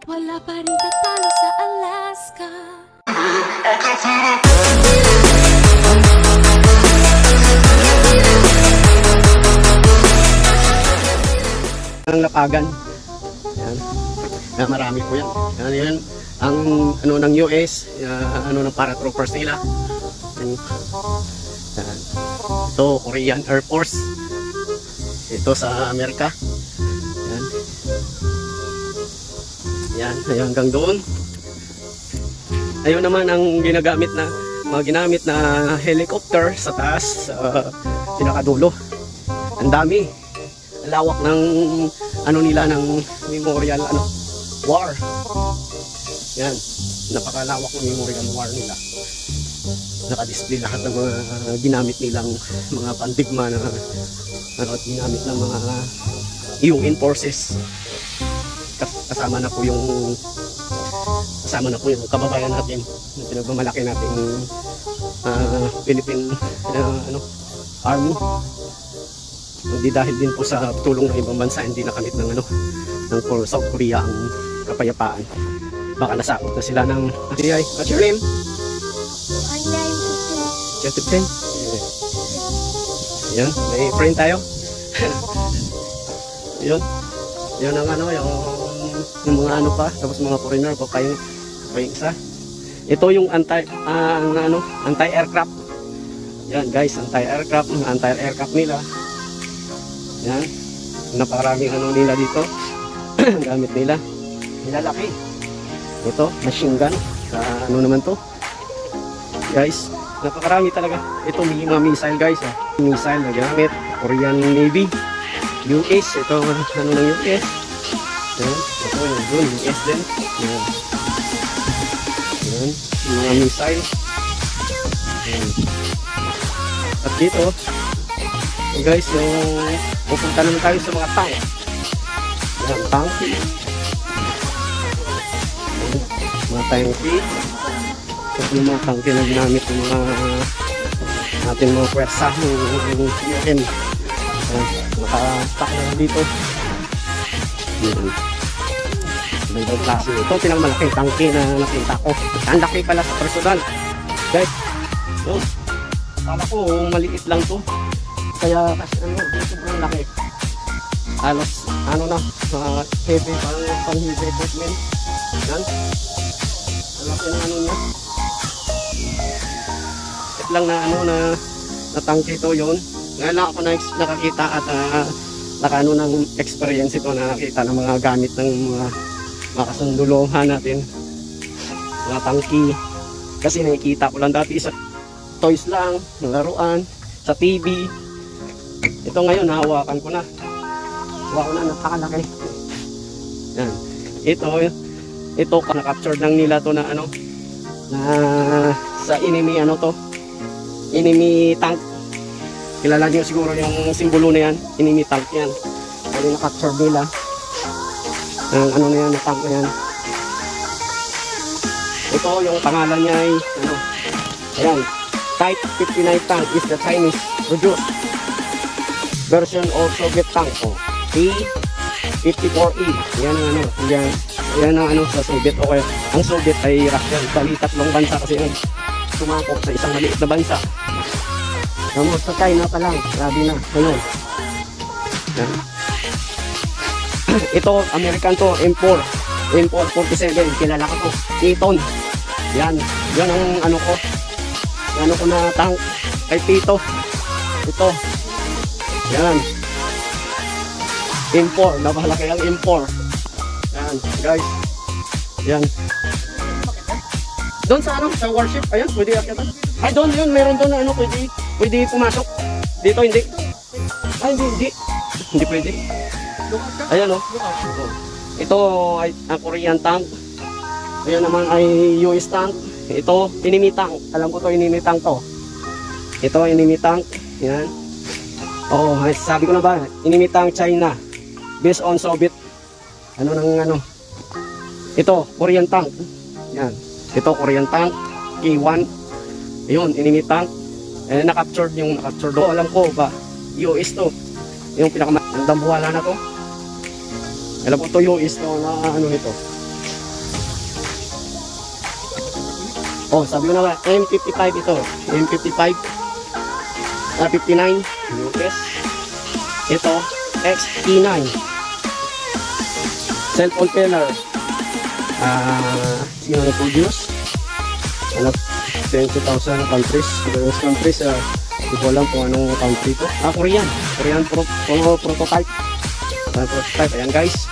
Wala pa rin tatalo sa Alaska. Ang lapagan. Yan. Yan, marami po yan. Yan, yan. Ang ano ng US, ano ng paratroopers nila. Yan. Ito, Korean Air Force. Ito sa Amerika. Yan. Yan, ayun, hanggang doon. Ayun naman ang ginagamit na mga ginamit na helicopter sa taas, sa pinakadulo. Ang dami. Ang lawak ng ano nila ng memorial war. Yan, napakalawak ng memorial war nila. Naka-display lahat ng mga ginamit nilang mga pandigma na at ginamit ng mga UN forces. Kasama na po yung kababayan natin, yung pinagmamalaki nating Philippine Army. Hindi dahil din po sa tulong ng ibang bansa, hindi nakamit ng South Korea ang kapayapaan. Baka nasakot na sila ng DI. What's your name? My name is Jetipin. Yan, may friend tayo. Yun. Yun ang yung mga pa, tapos mga foreigner pa yung isa. Ito yung anti-aircraft. Yan guys, anti-aircraft nila. Yan. Napakaraming nila dito. Gamit nila. Nilalaki. Ito, machine gun. Sa naman to. Guys, napakarami talaga. Ito, may mga missile guys. Missile na gamit. Korean Navy. US. Ito, ng US. Yan. Ito, yung US din. Yan. Yan. Mga missile. Yan. At dito, guys, yung pupunta naman tayo sa mga tank. Yan, tank. Mga tanki. Ito yung mga tanki na ginamit ng mga ating mga pwersa ng UN. Naka-stack na dito. Yan. May ibang klase. Ito pinakmalaking tanki na nakita ko. Ang laki pala sa personal. Guys, yun. Akala ko maliit lang to. Kaya kasi sobrang laki. Halos heavy pang heavy equipment. Yan. Ang laki na niya. Ito lang na tangke ito yun. Ngayon lang ako nakakita at ng experience ito, nakakita ng mga gamit ng mga kasunduluhan natin. Mga tangki. Kasi nakikita ko lang dati sa toys lang, laruan, sa TV. Ito ngayon, nahawakan ko na. Napakalaki. Yan. Ito na-capture lang nila to na sa enemy enemy tank. Kilala niyo siguro yung simbolo na yan, enemy tank yan. Ano na-capture nila. Ang na tank na yan. Ito yung pangalan niya ay ayan, Type 59 tank is the Chinese produced version of Soviet tank. T-54E. Yan ang sa Soviet. Okay. Ang Soviet ay Russian. Bali, tatlong bansa kasi sumakop sa isang maliit na bansa. Sa China pa lang. Grabe na. Yan. Ito, American to. M4 47. Kilala ko to. Eton. Yan. Yan ang ko. Yan ko na tank. Kay Tito. Ito. Yan. M4. Napakalaki ang M4. Yan, guys. Yan. Doon sa sa warship. Ayan, pwede akyatan. Ay, doon yun. Meron doon na pwede pumasok. Dito, hindi. Ay, hindi. Hindi pwede. Ayan, Ito ay ang Korean tank. Ayan naman ay US tank. Ito, enemy tank. Alam ko to, enemy tank to. Ito, enemy tank. Yan. Sabi ko na ba, enemy tank China. Based on Soviet. Ito, Korean tank. Yan. Ito, Korean tank. K1. Ayun, enemy tank. Na-captured do. Alam ko ba, US to. Yung pinakamatandang buwala na to. Alam ko to US to na nito. Oh, sabi ko na ba, M55 ito. M55. 59 US. Ito, XT9. Cellphone filler. Sino na-produce? 20,000 countries. Those countries, hindi ko alam kung anong country to. Korean. Korean prototype. Prototype. Ayan guys.